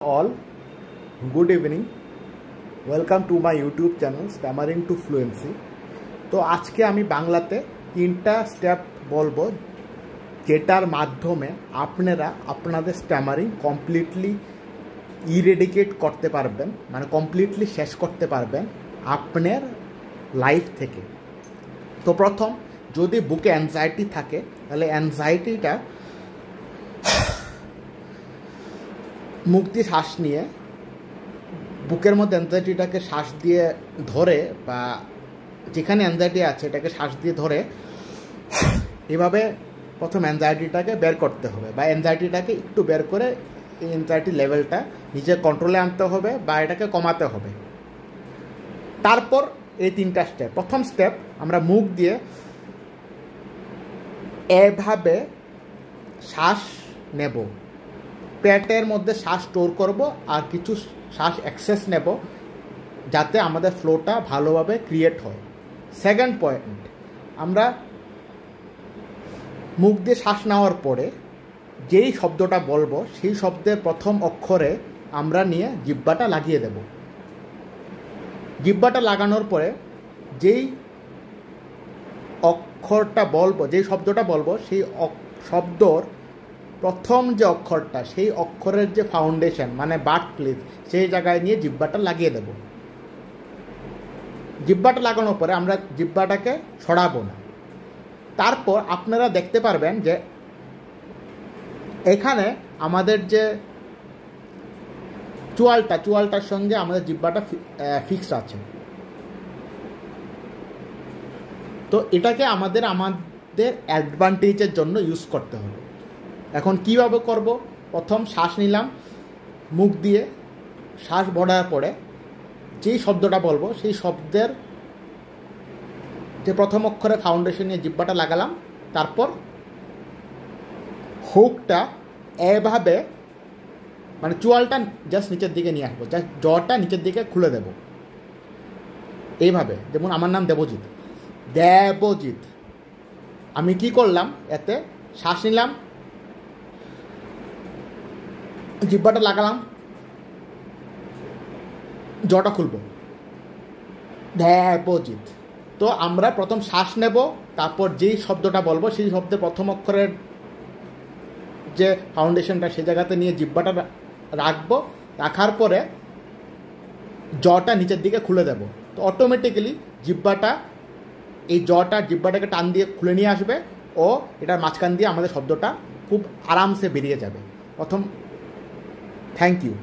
all, good evening. Welcome to my YouTube channel Stammering to Fluency. তো আজকে আমি বাংলাতে তিনটা স্টেপ বলবো যেটার মাধ্যমে আপনারা আপনাদের স্ট্যামারিং কমপ্লিটলি ইরেডিকেট করতে পারবেন, মানে কমপ্লিটলি শেষ করতে পারবেন আপনার লাইফ থেকে। তো প্রথম, যদি বুকে অ্যাংজাইটি থাকে তাহলে অ্যাংজাইটিটা মুখ দিয়ে শ্বাস নিয়ে বুকের মধ্যে অ্যাংজাইটিটাকে শ্বাস দিয়ে ধরে, বা যেখানে অ্যাংজাইটি আছে এটাকে শ্বাস দিয়ে ধরে এভাবে প্রথম অ্যাংজাইটিটাকে বের করতে হবে, বা অ্যাংজাইটিটাকে একটু বের করে এই অ্যাংজাইটি লেভেলটা নিজের কন্ট্রোলে আনতে হবে বা এটাকে কমাতে হবে। তারপর এই তিনটা স্টেপ। প্রথম স্টেপ, আমরা মুখ দিয়ে এভাবে শ্বাস নেব, পেটের মধ্যে শ্বাস স্টোর করব আর কিছু শ্বাস এক্সেস নেব যাতে আমাদের ফ্লোটা ভালোভাবে ক্রিয়েট হয়। সেকেন্ড পয়েন্ট, আমরা মুখ দিয়ে শ্বাস নেওয়ার পরে যেই শব্দটা বলবো সেই শব্দের প্রথম অক্ষরে আমরা নিয়ে জিহ্বাটা লাগিয়ে দেব। জিহ্বাটা লাগানোর পরে যেই অক্ষরটা বলবো, যেই শব্দটা বলবো সেই শব্দর প্রথম যে অক্ষরটা, সেই অক্ষরের যে ফাউন্ডেশন মানে বার্থ প্লেস, সেই জায়গায় নিয়ে জিহ্বাটা লাগিয়ে দেব। জিহ্বাটা লাগানোর পরে আমরা জিহ্বাটাকে সরাবো না। তারপর আপনারা দেখতে পারবেন যে এখানে আমাদের যে চুয়ালটার সঙ্গে আমাদের জিহ্বাটা ফিক্স আছে। তো এটাকে আমাদের অ্যাডভান্টেজের জন্য ইউজ করতে হবে। এখন কিভাবে করব? প্রথম শ্বাস নিলাম, মুখ দিয়ে শ্বাস ভরার পরে যেই শব্দটা বলবো সেই শব্দের যে প্রথম অক্ষরে ফাউন্ডেশন নিয়ে জিহ্বাটা লাগালাম। তারপর হুকটা এভাবে, মানে চুয়ালটা জাস্ট নিচের দিকে নিয়ে আসবো, জাস্ট জটা নিচের দিকে খুলে দেব এইভাবে। যেমন আমার নাম দেবজিৎ, দেবজিৎ। আমি কি করলাম, এতে শ্বাস নিলাম, জিহ্বাটা লাগালাম, জটা খুলব, দেবজিৎ। তো আমরা প্রথম শ্বাস নেব, তারপর যেই শব্দটা বলবো সেই শব্দের প্রথম অক্ষরের যে ফাউন্ডেশনটা সেই জায়গাতে নিয়ে জিহ্বাটা রাখবো। রাখার পরে জটা নিচের দিকে খুলে দেব। তো অটোমেটিক্যালি জিহ্বাটাকে টান দিয়ে খুলে নিয়ে আসবে ও এটার মাঝখান দিয়ে আমাদের শব্দটা খুব আরামসে বেরিয়ে যাবে। Thank you.